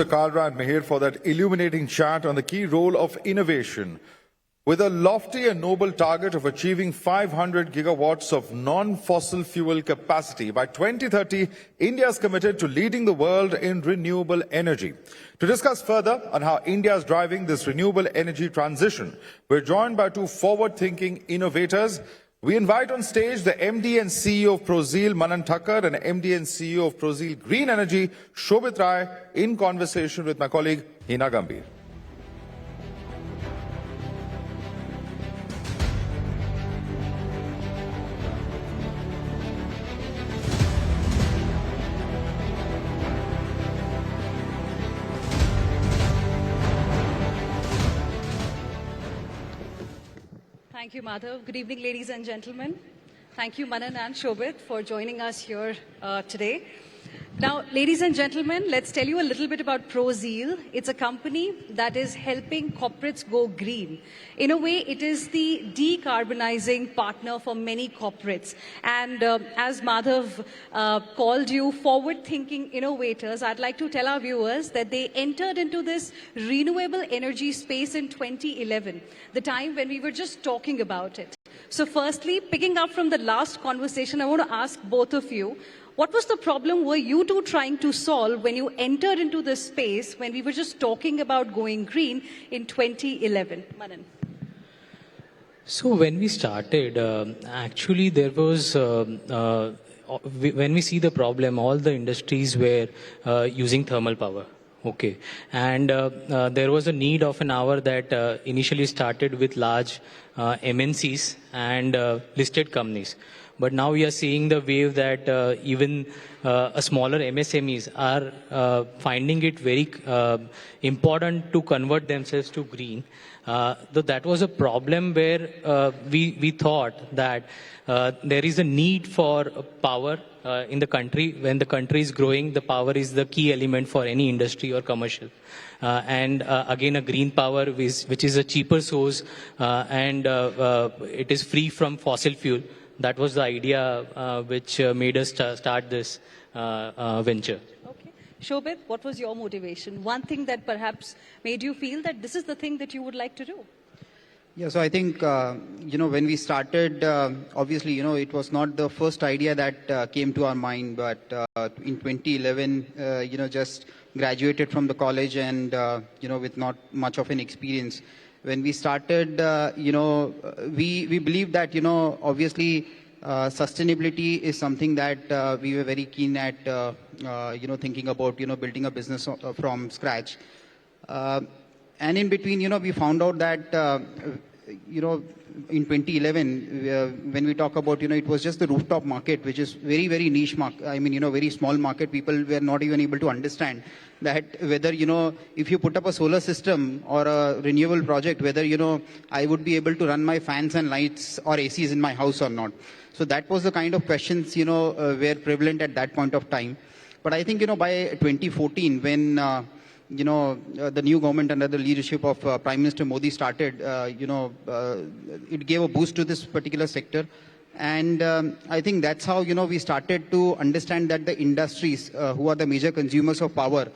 Kalra and Mihir for that illuminating chat on the key role of innovation. With a lofty and noble target of achieving 500 gigawatts of non-fossil fuel capacity by 2030, India is committed to leading the world in renewable energy. To discuss further on how India is driving this renewable energy transition, we're joined by two forward-thinking innovators. We invite on stage the MD and CEO of Prozeal, Manan Thakkar, and MD and CEO of Prozeal Green Energy, Shobit Rai, in conversation with my colleague Hina Gambhir. Thank you, Madhav. Good evening, ladies and gentlemen. Thank you, Manan and Shobit, for joining us here today. Now, ladies and gentlemen, let's tell you a little bit about Prozeal. It's a company that is helping corporates go green. In a way, it is the decarbonizing partner for many corporates. And as Madhav called you forward-thinking innovators, I'd like to tell our viewers that they entered into this renewable energy space in 2011, the time when we were just talking about it. So firstly, picking up from the last conversation, I want to ask both of you, what was the problem were you two trying to solve when you entered into this space when we were just talking about going green in 2011? Manan. So when we started, actually there was, when we see the problem, all the industries were using thermal power. Okay. And there was a need of an hour that initially started with large MNCs and listed companies. But now we are seeing the wave that even a smaller MSMEs are finding it very important to convert themselves to green. Though that was a problem where we thought that there is a need for power in the country. When the country is growing, the power is the key element for any industry or commercial. And again, a green power which is a cheaper source and it is free from fossil fuel. That was the idea which made us start this venture. Okay. Shobit, what was your motivation? One thing that perhaps made you feel that this is the thing that you would like to do? Yeah, so I think, when we started, obviously, it was not the first idea that came to our mind, but in 2011, just graduated from the college and, with not much of an experience. When we started, we believe that, obviously, sustainability is something that we were very keen at, thinking about, building a business from scratch. And in between, we found out that, in 2011, when we talk about, it was just the rooftop market, which is very, very niche market. I mean, very small market. People were not even able to understand that whether, if you put up a solar system or a renewable project, whether, I would be able to run my fans and lights or ACs in my house or not. So that was the kind of questions, were prevalent at that point of time. But I think, by 2014, when, the new government under the leadership of Prime Minister Modi started, it gave a boost to this particular sector. And I think that's how, we started to understand that the industries who are the major consumers of power,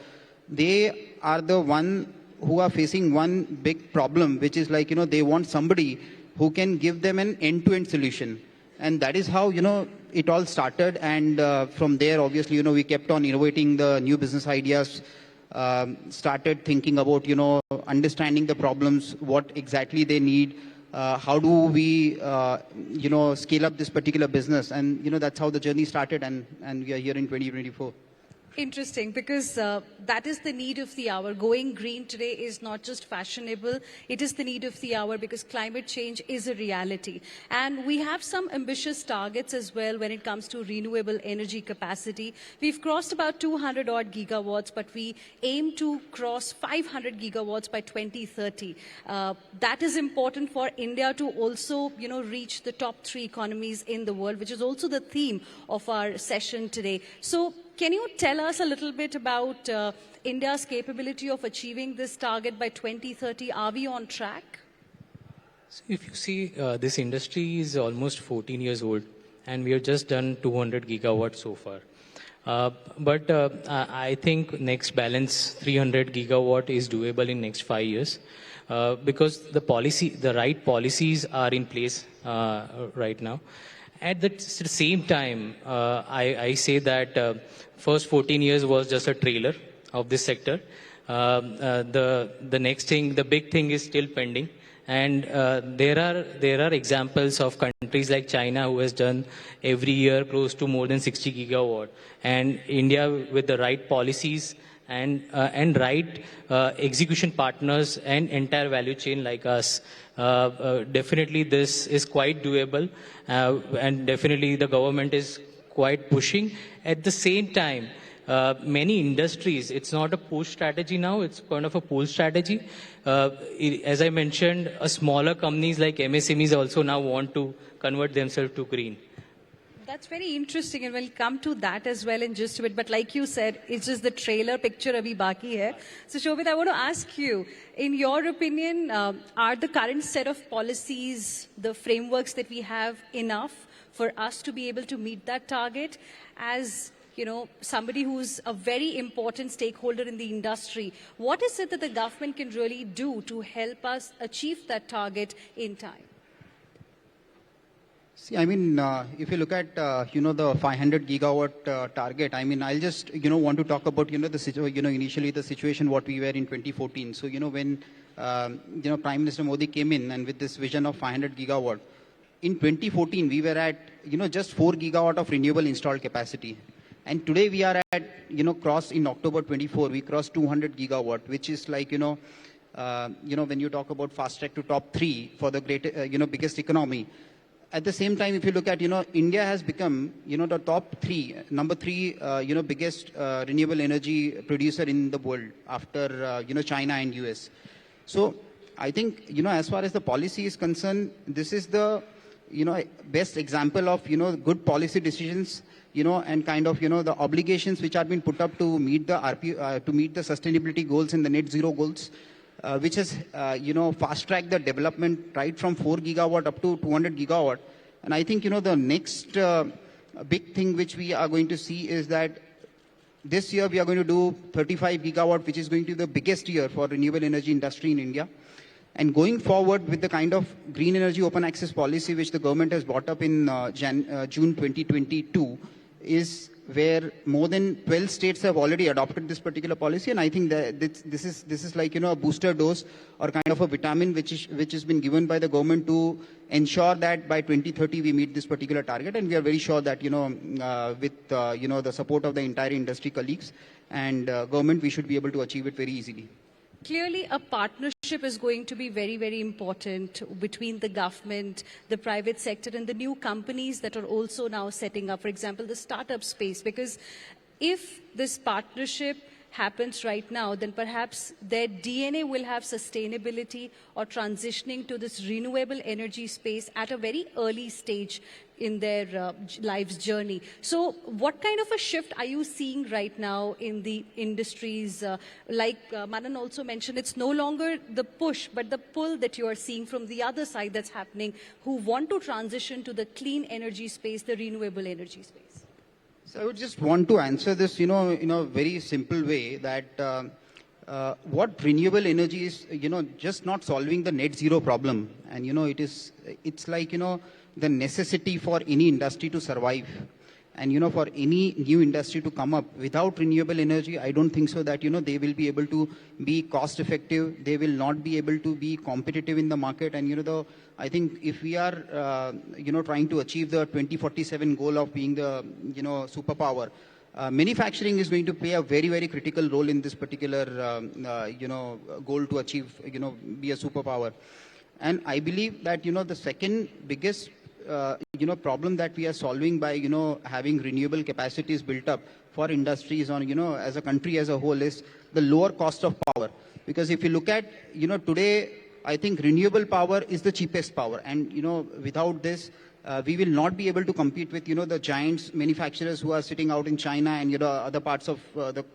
they are the one who are facing one big problem, which is like, they want somebody who can give them an end-to-end solution. And that is how, it all started. And from there, obviously, we kept on innovating the new business ideas, started thinking about, understanding the problems, what exactly they need, how do we, scale up this particular business. And, that's how the journey started, and we are here in 2024. Interesting, because that is the need of the hour. Going green today is not just fashionable, it is the need of the hour because climate change is a reality. And we have some ambitious targets as well when it comes to renewable energy capacity. We've crossed about 200 odd gigawatts, but we aim to cross 500 gigawatts by 2030. That is important for India to also, reach the top 3 economies in the world, which is also the theme of our session today. So, can you tell us a little bit about India's capability of achieving this target by 2030? Are we on track? So if you see, this industry is almost 14 years old and we have just done 200 gigawatts so far. But I think next balance 300 gigawatt is doable in next 5 years because the right policies are in place right now. At the same time, I say that first 14 years was just a trailer of this sector. The next thing, the big thing is still pending. And there are examples of countries like China who has done every year close to more than 60 gigawatt, and India with the right policies and right execution partners and entire value chain like us. Definitely this is quite doable, and definitely the government is quite pushing. At the same time, many industries, it's not a push strategy now, it's kind of a pull strategy. As I mentioned, smaller companies like MSMEs also now want to convert themselves to green. That's very interesting, and we'll come to that as well in just a bit. But like you said, it's just the trailer picture abhi baki hai. So Shobit, I want to ask you, in your opinion, are the current set of policies, the frameworks that we have, enough for us to be able to meet that target? As you know, somebody who's a very important stakeholder in the industry, what is it that the government can really do to help us achieve that target in time? See, I mean, if you look at, the 500 gigawatt target, I mean, I'll just, want to talk about, initially the situation what we were in 2014. So, when, Prime Minister Modi came in and with this vision of 500 gigawatt, in 2014, we were at, just 4 gigawatt of renewable installed capacity. And today we are at, cross in October 24, we crossed 200 gigawatt, which is like, when you talk about fast track to top 3 for the biggest economy. At the same time, if you look at, India has become, the top 3, number 3, biggest renewable energy producer in the world after, China and US. So I think, as far as the policy is concerned, this is the, best example of, good policy decisions, and kind of, the obligations which are being put up to meet the to meet the sustainability goals and the net zero goals, which has, fast-tracked the development right from 4 gigawatt up to 200 gigawatt. And I think, the next big thing which we are going to see is that this year we are going to do 35 gigawatt, which is going to be the biggest year for renewable energy industry in India. And going forward with the kind of green energy open access policy which the government has brought up in June 2022 is where more than 12 states have already adopted this particular policy. And I think that this is like, a booster dose or kind of a vitamin which has been given by the government to ensure that by 2030 we meet this particular target. And we are very sure that, with, the support of the entire industry colleagues and government, we should be able to achieve it very easily. Clearly, a partnership is going to be very, very important between the government, the private sector, and the new companies that are also now setting up, for example, the startup space. Because if this partnership happens right now, then perhaps their DNA will have sustainability or transitioning to this renewable energy space at a very early stage in their life's journey. So what kind of a shift are you seeing right now in the industries? Like Manan also mentioned, it's no longer the push, but the pull that you are seeing from the other side that's happening, who want to transition to the clean energy space, the renewable energy space. So I would just want to answer this, in a very simple way that what renewable energy is, just not solving the net zero problem. And, it's like, the necessity for any industry to survive. And, for any new industry to come up without renewable energy, I don't think so that, they will be able to be cost effective. They will not be able to be competitive in the market. And, I think if we are, trying to achieve the 2047 goal of being the, superpower, manufacturing is going to play a very, very critical role in this particular, goal to achieve, be a superpower. And I believe that, the second biggest, problem that we are solving by, having renewable capacities built up for industries on, as a country as a whole is the lower cost of power. Because if you look at, today, I think renewable power is the cheapest power. And, without this, we will not be able to compete with, the giants manufacturers who are sitting out in China and, other parts of the,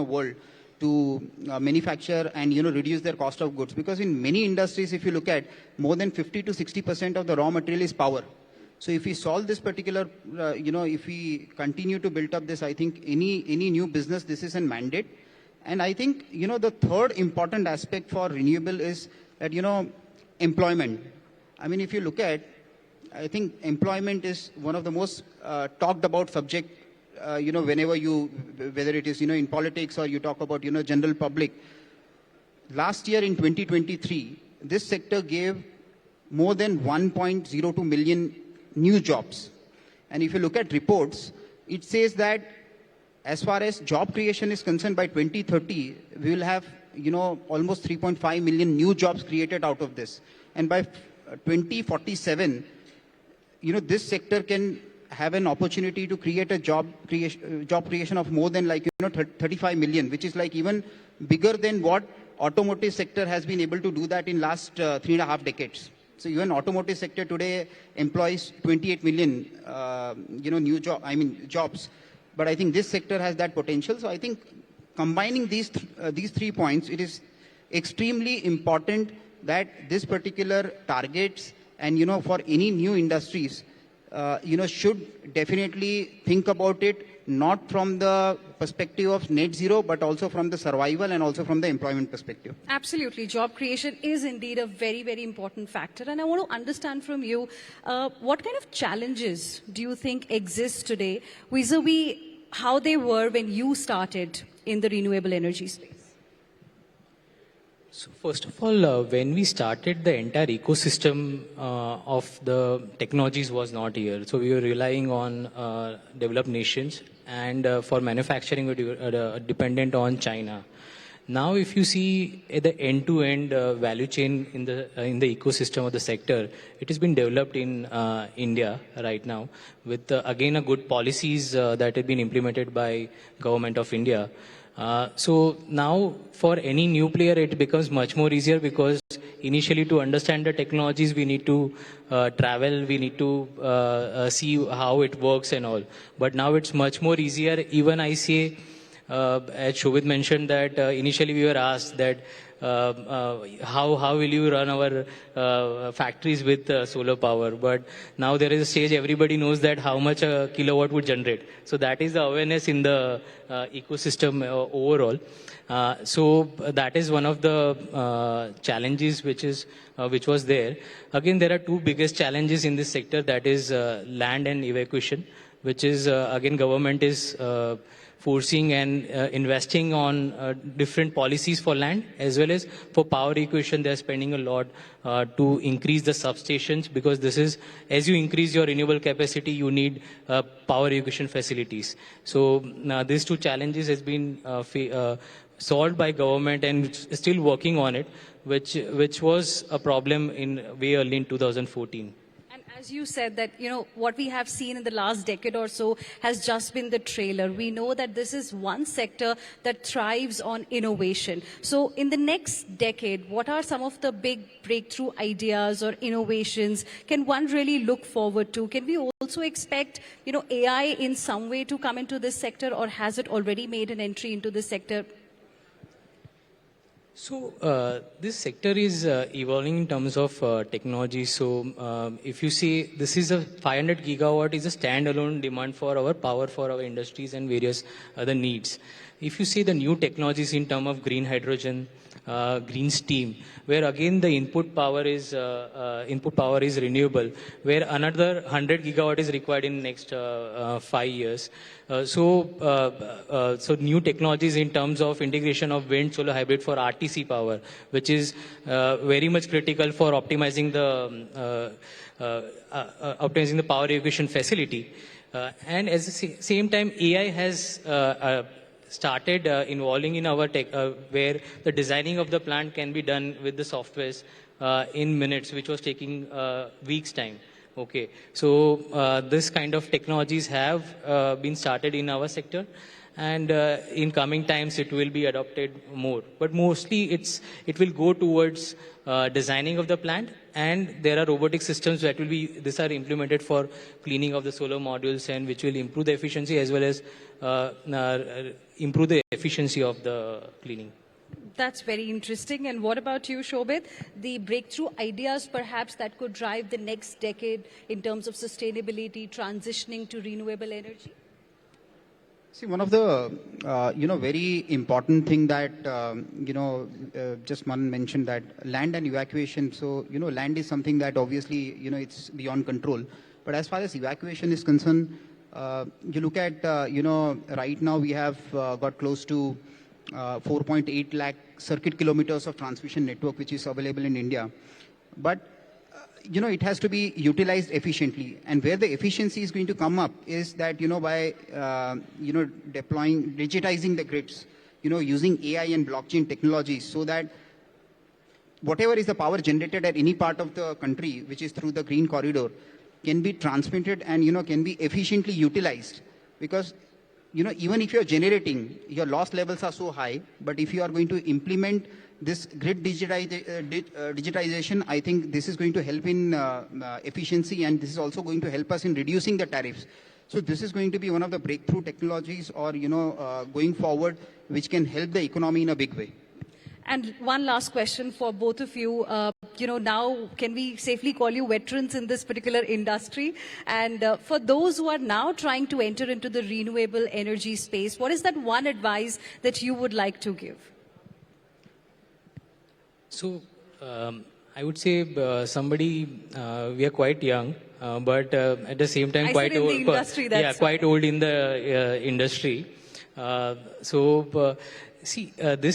world to manufacture and, reduce their cost of goods. Because in many industries, if you look at, more than 50 to 60% of the raw material is power. So if we solve this particular, if we continue to build up this, I think any new business, this is a mandate. And I think, the third important aspect for renewable is that, employment. I mean, if you look at, I think employment is one of the most talked about subject, whenever whether it is, in politics or you talk about, general public. Last year in 2023, this sector gave more than 1.02 million new jobs. And if you look at reports, it says that as far as job creation is concerned, by 2030, we will have, almost 3.5 million new jobs created out of this. And by 2047, this sector can have an opportunity to create a job creation of more than 35 million, which is like even bigger than what automotive sector has been able to do that in last 3.5 decades. So even automotive sector today employs 28 million, jobs. But I think this sector has that potential. So I think combining these 3 points, it is extremely important that this particular targets and, for any new industries, should definitely think about it, not from the perspective of net zero, but also from the survival and also from the employment perspective. Absolutely. Job creation is indeed a very, very important factor. And I want to understand from you, what kind of challenges do you think exist today vis-a-vis how they were when you started in the renewable energy space? So first of all, when we started, the entire ecosystem of the technologies was not here. So we were relying on developed nations, and for manufacturing we were dependent on China. Now, if you see the end-to-end value chain in the ecosystem of the sector, it has been developed in India right now with again a good policies that have been implemented by Government of India. So now for any new player it becomes much more easier, because initially to understand the technologies we need to travel, we need to see how it works and all. But now it's much more easier. Even I say, as Shobit mentioned that initially we were asked that how will you run our factories with solar power, but now there is a stage everybody knows that how much a kilowatt would generate. So that is the awareness in the ecosystem overall. So that is one of the challenges which was there. Again, there are two biggest challenges in this sector, that is land and evacuation, which is again government is forcing and investing on different policies for land as well as for power equation. They are spending a lot to increase the substations, because this is, as you increase your renewable capacity, you need power equation facilities. So these two challenges has been solved by government and still working on it, which was a problem in way early in 2014. As you said that, what we have seen in the last decade or so has just been the trailer. We know that this is one sector that thrives on innovation. So in the next decade, what are some of the big breakthrough ideas or innovations can one really look forward to? Can we also expect, AI in some way to come into this sector, or has it already made an entry into this sector? So this sector is evolving in terms of technology. So if you see, this is a 500 gigawatt is a standalone demand for our power for our industries and various other needs. If you see the new technologies in terms of green hydrogen, green steam, where again the input power is renewable, where another 100 gigawatt is required in next 5 years. So new technologies in terms of integration of wind, solar, hybrid for RTC power, which is very much critical for optimizing the power evacuation facility. And at the same time, AI has started involving in our tech, where the designing of the plant can be done with the softwares in minutes, which was taking weeks time. Okay, so this kind of technologies have been started in our sector, and in coming times it will be adopted more. But mostly it will go towards designing of the plant, and there are robotic systems that will be, these are implemented for cleaning of the solar modules, and which will improve the efficiency as well as improve the efficiency of the cleaning. That's very interesting. And what about you, Shobit? The breakthrough ideas perhaps that could drive the next decade in terms of sustainability, transitioning to renewable energy? See, one of the, very important thing that, just Manan mentioned that land and evacuation. So, land is something that obviously, it's beyond control. But as far as evacuation is concerned, you look at, right now we have got close to 4.8 lakh circuit kilometers of transmission network, which is available in India. But it has to be utilized efficiently. And where the efficiency is going to come up is that, by, digitizing the grids, using AI and blockchain technologies so that whatever is the power generated at any part of the country, which is through the green corridor, can be transmitted and, can be efficiently utilized. Because, even if you're generating, your loss levels are so high, but if you are going to implement this grid digitization, I think this is going to help in efficiency, and this is also going to help us in reducing the tariffs. So this is going to be one of the breakthrough technologies or, going forward, which can help the economy in a big way. And one last question for both of you. Now can we safely call you veterans in this particular industry? And for those who are now trying to enter into the renewable energy space, what is that one advice that you would like to give? So, I would say we are quite young, but at the same time quite old. Quite old in the industry. This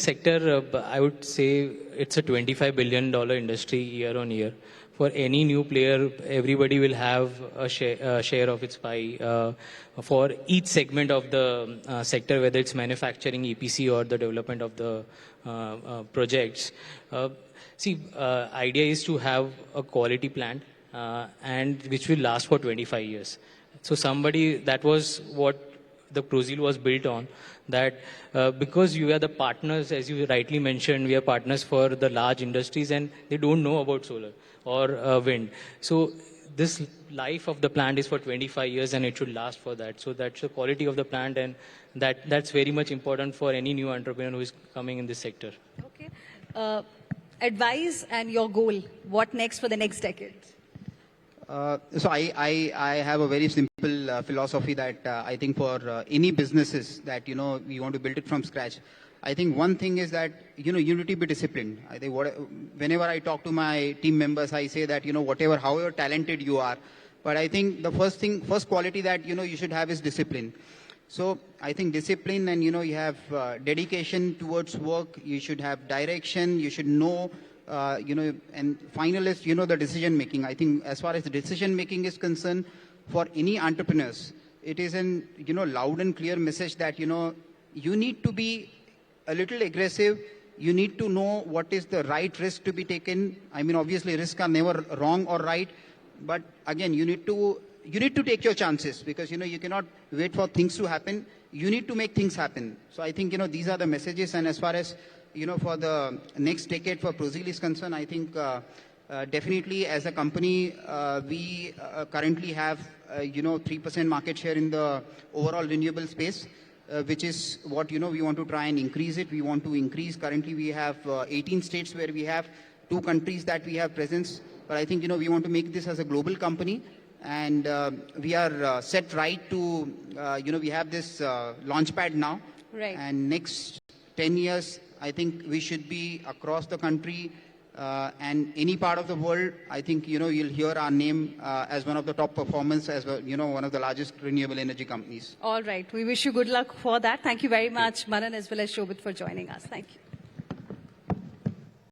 sector, I would say it's a $25 billion industry year on year. For any new player, everybody will have a share of its pie for each segment of the sector, whether it's manufacturing, EPC, or the development of the projects. Idea is to have a quality plant and which will last for 25 years. So that was what the Prozeal was built on, that because you are the partners, as you rightly mentioned, we are partners for the large industries and they don't know about solar or wind. So this life of the plant is for 25 years and it should last for that. So that's the quality of the plant, and that's very much important for any new entrepreneur who is coming in this sector. Okay. Advice and your goal. What next for the next decade? So I have a very simple philosophy that I think for any businesses that, we want to build it from scratch. I think one thing is that, you need to be disciplined. I think whenever I talk to my team members, I say that, however talented you are. But I think the first quality that, you should have is discipline. So I think discipline and, you have dedication towards work. You should have direction. You should know, and final is, the decision making. I think as far as the decision making is concerned, for any entrepreneurs, it is an, loud and clear message that, you need to be a little aggressive. You need to know what is the right risk to be taken. I mean, obviously risks are never wrong or right, but again, you need to take your chances, because, you cannot wait for things to happen. You need to make things happen. So I think, these are the messages. And as far as, for the next decade for Prozeal is concerned, I think definitely as a company, we currently have, 3% market share in the overall renewable space, which is what, we want to try and increase it. We want to increase. Currently, we have 18 states where we have 2 countries that we have presence. But I think, we want to make this as a global company. And we are set right to, we have this launch pad now. Right. And next 10 years, I think we should be across the country and any part of the world. I think, you'll hear our name as one of the top performers, as well, one of the largest renewable energy companies. All right. We wish you good luck for that. Thank you very much, Manan, as well as Shobit, for joining us. Thank you.